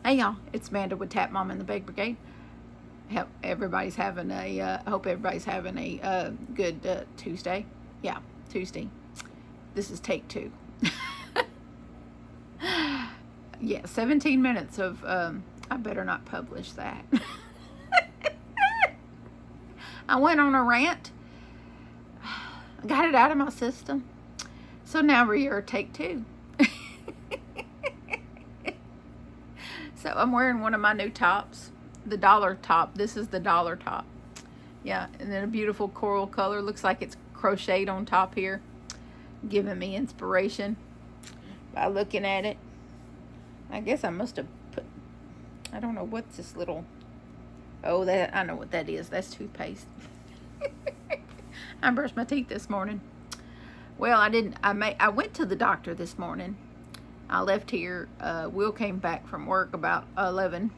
Hey y'all, it's Amanda with Tap Mom and the Bake Brigade. Hope everybody's having a good Tuesday. Yeah, Tuesday. This is take 2. Yeah, 17 minutes of I better not publish that. I went on a rant. I got it out of my system. So now we're here, take 2. So I'm wearing one of my new tops, the dollar top. This is the dollar top. Yeah, and then a beautiful coral color. Looks like it's crocheted on top here, giving me inspiration by looking at it. I guess I must have put, I don't know what's this little, oh, that, I know what that is. That's toothpaste. I brushed my teeth this morning. Well, I went to the doctor this morning. I left here. Will came back from work about 11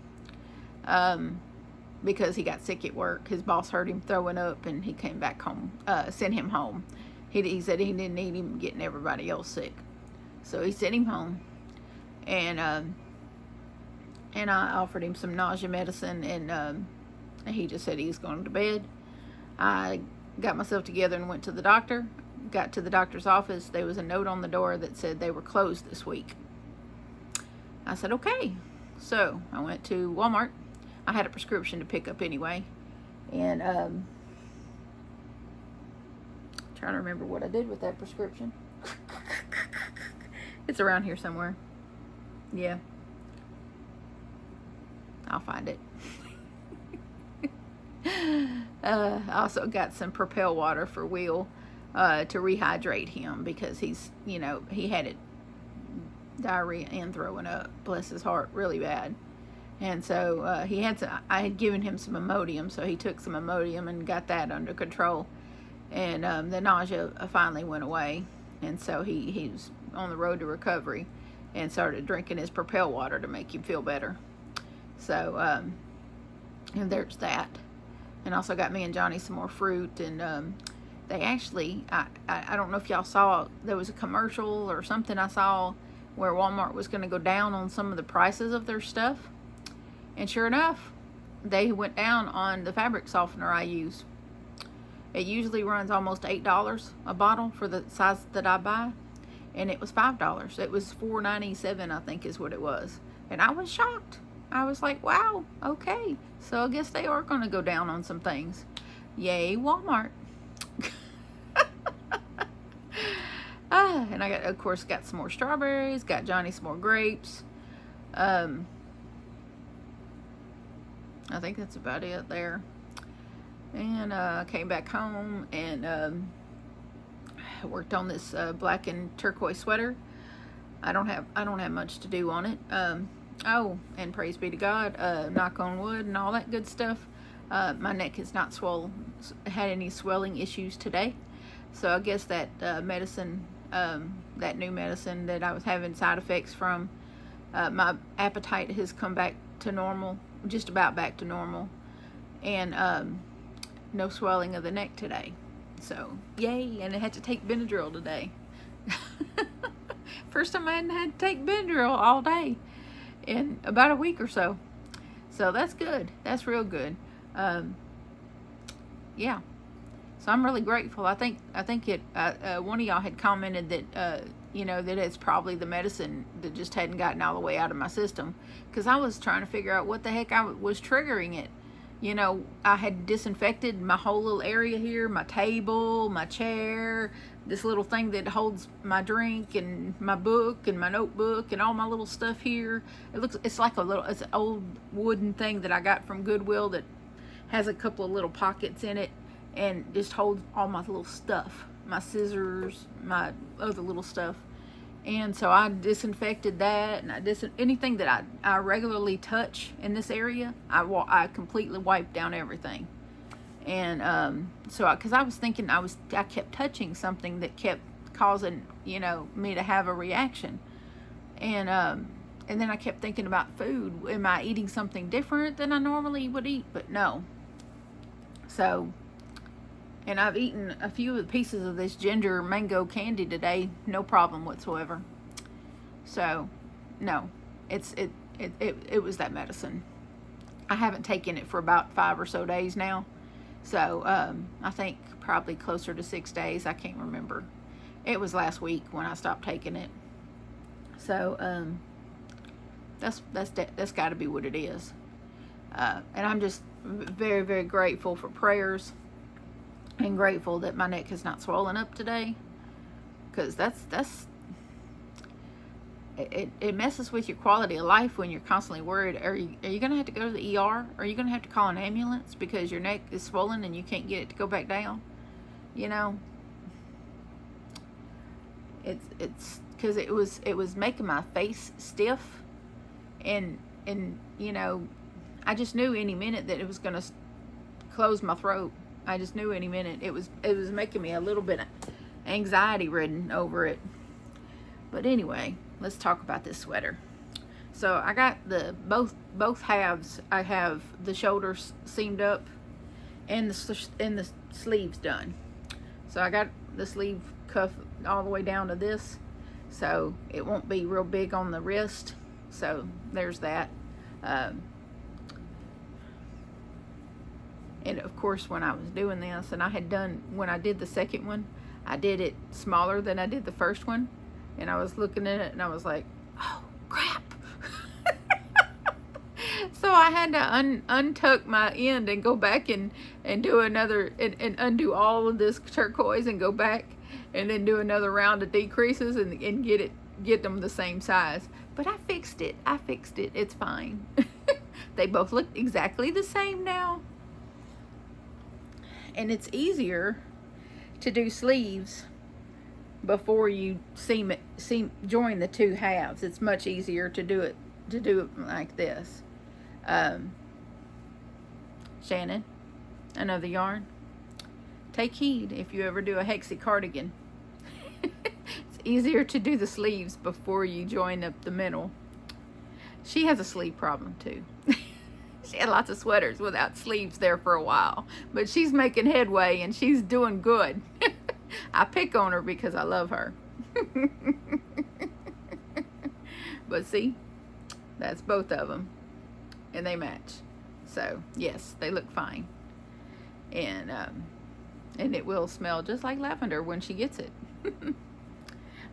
because he got sick at work. His boss heard him throwing up, and he came back home, sent him home. He said he didn't need him getting everybody else sick. So he sent him home, and I offered him some nausea medicine, and he just said he's going to bed. I got myself together and went to the doctor. Got to the doctor's office. There was a note on the door that said they were closed this week. I said, okay. So I went to Walmart. I had a prescription to pick up anyway. And trying to remember what I did with that prescription. It's around here somewhere. Yeah. I'll find it. I also got some Propel water for Will. To rehydrate him because he's, he had it diarrhea and throwing up, bless his heart, really bad. And so I had given him some Imodium, so he took some Imodium and got that under control. And the nausea finally went away, and so he was on the road to recovery and started drinking his Propel water to make him feel better. So and there's that. And also got me and Johnny some more fruit, and they actually, I don't know if y'all saw, there was a commercial or something I saw where Walmart was going to go down on some of the prices of their stuff. And sure enough, they went down on the fabric softener I use. It usually runs almost $8 a bottle for the size that I buy. And it was $5. It was $4.97, I think is what it was. And I was shocked. I was like, wow, okay. So I guess they are going to go down on some things. Yay, Walmart. And I got, of course, got some more strawberries, got Johnny some more grapes. I think that's about it there. And came back home and worked on this black and turquoise sweater. I don't have much to do on it. Oh, and praise be to God, knock on wood and all that good stuff. My neck has not had any swelling issues today. So I guess that medicine, that new medicine that I was having side effects from, my appetite has come back to normal, just about back to normal, and no swelling of the neck today. So yay! And I had to take Benadryl today. First time I hadn't had to take Benadryl all day in about a week or so. So that's good. That's real good. Yeah. So I'm really grateful. I think one of y'all had commented that that it's probably the medicine that just hadn't gotten all the way out of my system, because I was trying to figure out what the heck was triggering it. I had disinfected my whole little area here, my table, my chair, this little thing that holds my drink and my book and my notebook and all my little stuff here. It's like it's an old wooden thing that I got from Goodwill that has a couple of little pockets in it and just holds all my little stuff, my scissors, my other little stuff. And so I disinfected that, and anything that I regularly touch in this area, I completely wiped down everything. And because I was thinking I kept touching something that kept causing me to have a reaction, and then I kept thinking about food. Am I eating something different than I normally would eat? But no. So, and I've eaten a few of the pieces of this ginger mango candy today, no problem whatsoever. So, no, it was that medicine. I haven't taken it for about 5 or so days now. So I think probably closer to 6 days. I can't remember. It was last week when I stopped taking it. So that's got to be what it is. And I'm just very, very grateful for prayers, and grateful that my neck is not swollen up today, because it messes with your quality of life when you're constantly worried. Are you going to have to go to the ER? Are you going to have to call an ambulance because your neck is swollen and you can't get it to go back down? You know, it's because it was making my face stiff, and you know, I just knew any minute that it was going to close my throat. I just knew any minute. It was making me a little bit anxiety ridden over it. But anyway, let's talk about this sweater. So I got both halves. I have the shoulders seamed up and the sleeves done. So I got the sleeve cuff all the way down to this, so it won't be real big on the wrist. So there's that. And of course, when I was doing this, and when I did the second one, I did it smaller than I did the first one. And I was looking at it and I was like, oh, crap. So I had to untuck my end and go back and do another, and undo all of this turquoise and go back and then do another round of decreases and get them the same size. But I fixed it. It's fine. They both look exactly the same now. And it's easier to do sleeves before you join the two halves. It's much easier to do it like this. Shannon, another yarn. Take heed if you ever do a hexie cardigan. It's easier to do the sleeves before you join up the middle. She has a sleeve problem too. She had lots of sweaters without sleeves there for a while, but she's making headway and she's doing good. I pick on her because I love her. But see, that's both of them, and they match. So yes, they look fine, and it will smell just like lavender when she gets it.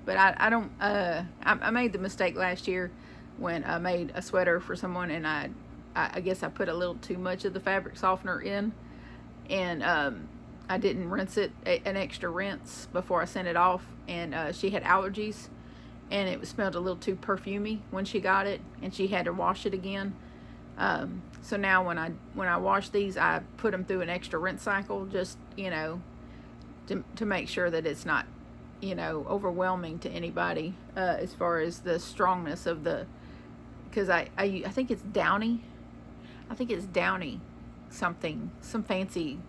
But I don't. I made the mistake last year when I made a sweater for someone, and I guess I put a little too much of the fabric softener in, and I didn't rinse it, an extra rinse before I sent it off, and she had allergies, and it smelled a little too perfumey when she got it, and she had to wash it again. So now when I wash these, I put them through an extra rinse cycle, just, you know, to make sure that it's not, you know, overwhelming to anybody as far as the strongness of the, because I think it's Downy. I think it's Downy something, some fancy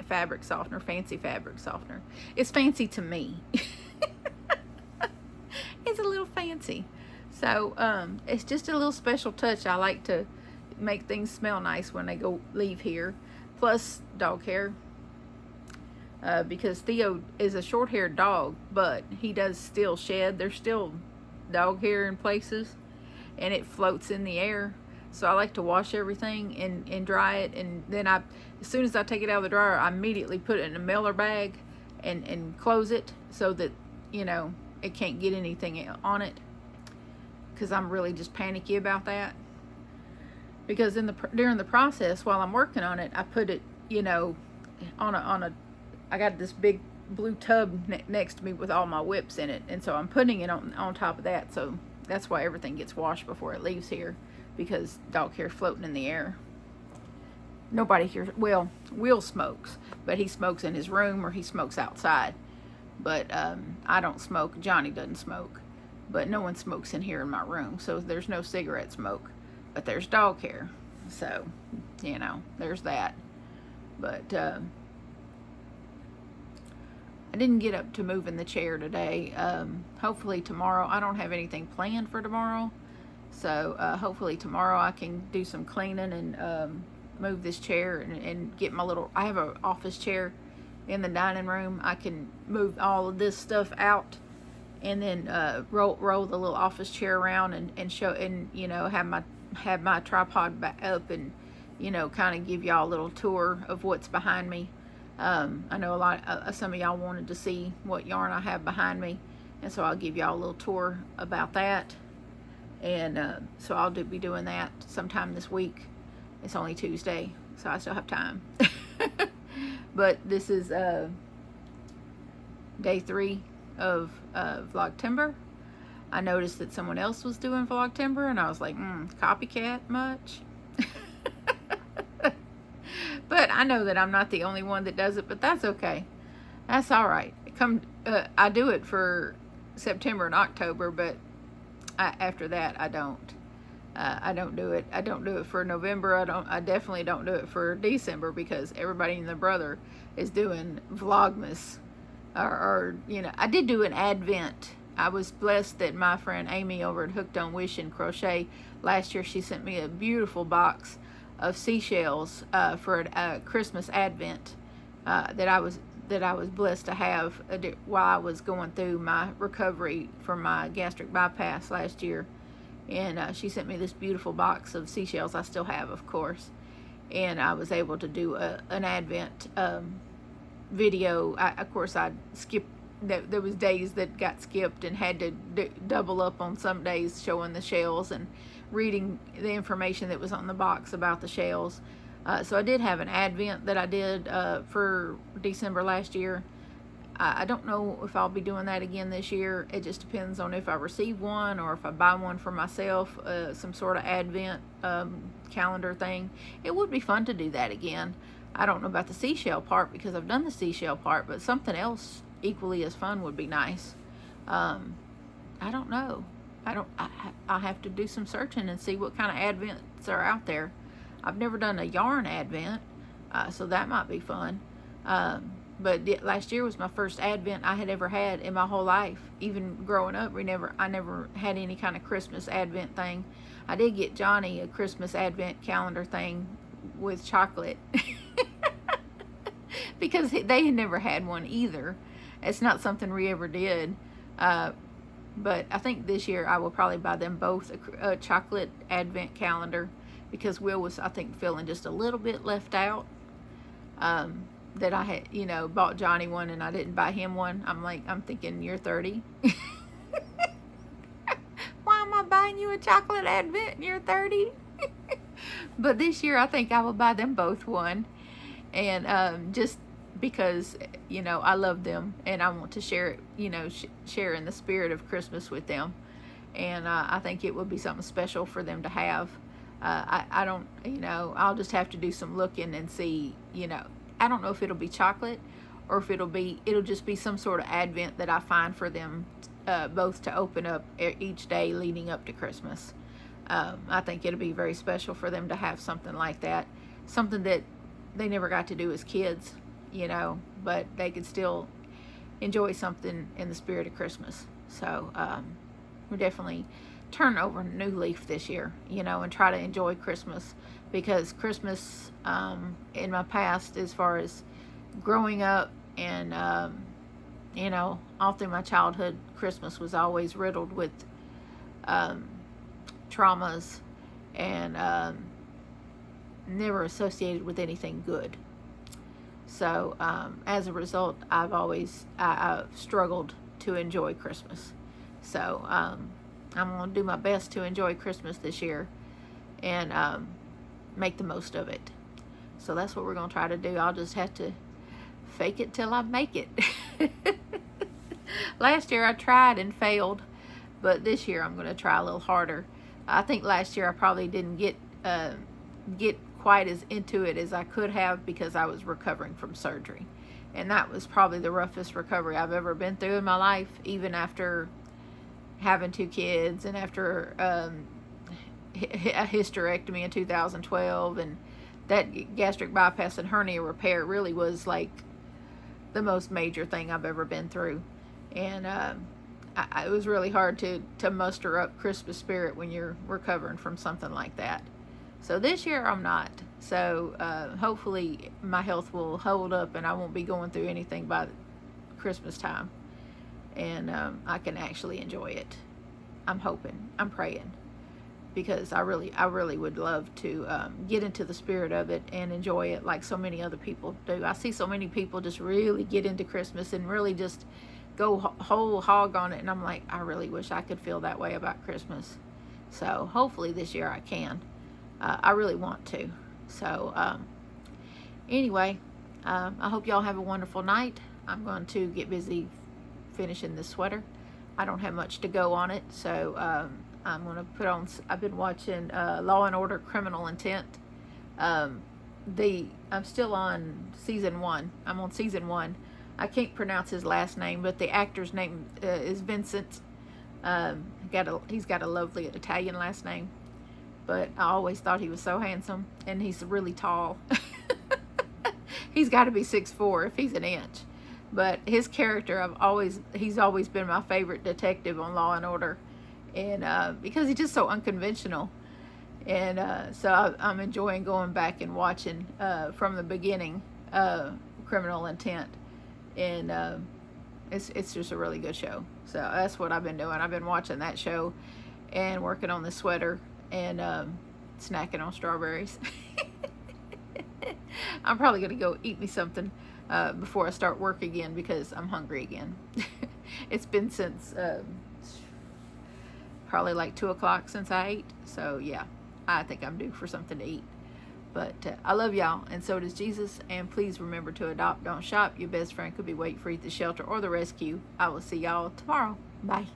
fabric softener, fancy fabric softener. It's fancy to me. It's a little fancy. So it's just a little special touch. I like to make things smell nice when they leave here. Plus dog hair. Because Theo is a short-haired dog, but he does still shed. There's still dog hair in places, and it floats in the air. So I like to wash everything and dry it, and then as soon as I take it out of the dryer, I immediately put it in a mailer bag and close it so that, you know, it can't get anything on it, because I'm really just panicky about that. Because during the process while I'm working on it, I put it, you know, I got this big blue tub next to me with all my whips in it, and so I'm putting it on top of that. So that's why everything gets washed before it leaves here, because dog hair floating in the air. Nobody here, well, Will smokes, but he smokes in his room or he smokes outside. But I don't smoke. Johnny doesn't smoke, but no one smokes in here in my room, so there's no cigarette smoke, but there's dog hair. So, you know, there's that. But I didn't get up to moving the chair today. Hopefully tomorrow. I don't have anything planned for tomorrow, so hopefully tomorrow I can do some cleaning and move this chair and get my little, I have an office chair in the dining room. I can move all of this stuff out and then roll the little office chair around and show, and have my tripod back up, and kind of give y'all a little tour of what's behind me. I know some of y'all wanted to see what yarn I have behind me, and so I'll give y'all a little tour about that. And so I'll be doing that sometime this week. It's only Tuesday, so I still have time. But this is day 3 of Vlogtember. I noticed that someone else was doing Vlogtember, and I was like, copycat much? But I know that I'm not the only one that does it, but that's okay. That's all right. I do it for September and October, but after that, I don't do it. I don't do it for November. I definitely don't do it for December, because everybody and their brother is doing Vlogmas, or I did do an Advent. I was blessed that my friend Amy over at Hooked on Wish and Crochet last year, she sent me a beautiful box of seashells for a Christmas Advent that I was blessed to have while I was going through my recovery from my gastric bypass last year. And she sent me this beautiful box of seashells. I still have, of course. And I was able to do an Advent video. Of course, I skipped. There was days that got skipped, and had to double up on some days showing the shells and reading the information that was on the box about the shells. So I did have an Advent that I did for December last year. I don't know if I'll be doing that again this year. It just depends on if I receive one, or if I buy one for myself, some sort of Advent calendar thing. It would be fun to do that again. I don't know about the seashell part, because I've done the seashell part, but something else equally as fun would be nice. I don't know. I have to do some searching and see what kind of Advents are out there. I've never done a yarn Advent, so that might be fun. But last year was my first Advent I had ever had in my whole life. Even growing up, I never had any kind of Christmas Advent thing. I did get Johnny a Christmas Advent calendar thing with chocolate because they had never had one either. It's not something we ever did. But I think this year I will probably buy them both a chocolate Advent calendar, because Will was, I think, feeling just a little bit left out. That I had, bought Johnny one and I didn't buy him one. I'm thinking, you're 30. Why am I buying you a chocolate Advent and you're 30? But this year I think I will buy them both one. And just because, I love them and I want to share it, share in the spirit of Christmas with them. And I think it would be something special for them to have. I don't, I'll just have to do some looking and see, I don't know if it'll be chocolate, or if it'll just be some sort of Advent that I find for them both to open up each day leading up to Christmas. I think it'll be very special for them to have something like that, something that they never got to do as kids, but they could still enjoy something in the spirit of Christmas. So we're definitely turn over a new leaf this year, and try to enjoy Christmas, because Christmas in my past, as far as growing up and all through my childhood, Christmas was always riddled with traumas and never associated with anything good. So as a result, I've struggled to enjoy Christmas. So I'm going to do my best to enjoy Christmas this year and make the most of it. So that's what we're going to try to do. I'll just have to fake it till I make it. Last year I tried and failed, but this year I'm going to try a little harder. I think last year I probably didn't get quite as into it as I could have, because I was recovering from surgery. And that was probably the roughest recovery I've ever been through in my life, even after having 2 kids and after a hysterectomy in 2012, and that gastric bypass and hernia repair really was like the most major thing I've ever been through. And it was really hard to muster up Christmas spirit when you're recovering from something like that. So this year I'm not. So hopefully my health will hold up and I won't be going through anything by Christmas time. and I can actually enjoy it. I'm hoping, I'm praying, because I really would love to get into the spirit of it and enjoy it like so many other people do. I see so many people just really get into Christmas and really just go whole hog on it, and I'm like, I really wish I could feel that way about Christmas. So hopefully this year I can. I really want to. So anyway, I hope y'all have a wonderful night. I'm going to get busy finishing this sweater. I don't have much to go on it, so I'm going to put on, I've been watching Law and Order Criminal Intent. I'm still on season 1. I'm on season 1. I can't pronounce his last name, but the actor's name is Vincent. He's got a lovely Italian last name, but I always thought he was so handsome, and he's really tall. He's got to be 6'4" if he's an inch. But his character, he's always been my favorite detective on Law and Order, and because he's just so unconventional, and so I'm enjoying going back and watching from the beginning, Criminal Intent, and it's just a really good show. So that's what I've been doing. I've been watching that show and working on the sweater and snacking on strawberries. I'm probably gonna go eat me something before I start work again, because I'm hungry again. It's been since probably like 2 o'clock since I ate, so yeah, I think I'm due for something to eat. But I love y'all, and so does Jesus, and please remember to adopt, don't shop. Your best friend could be waiting for you at the shelter or the rescue. I will see y'all tomorrow. Bye.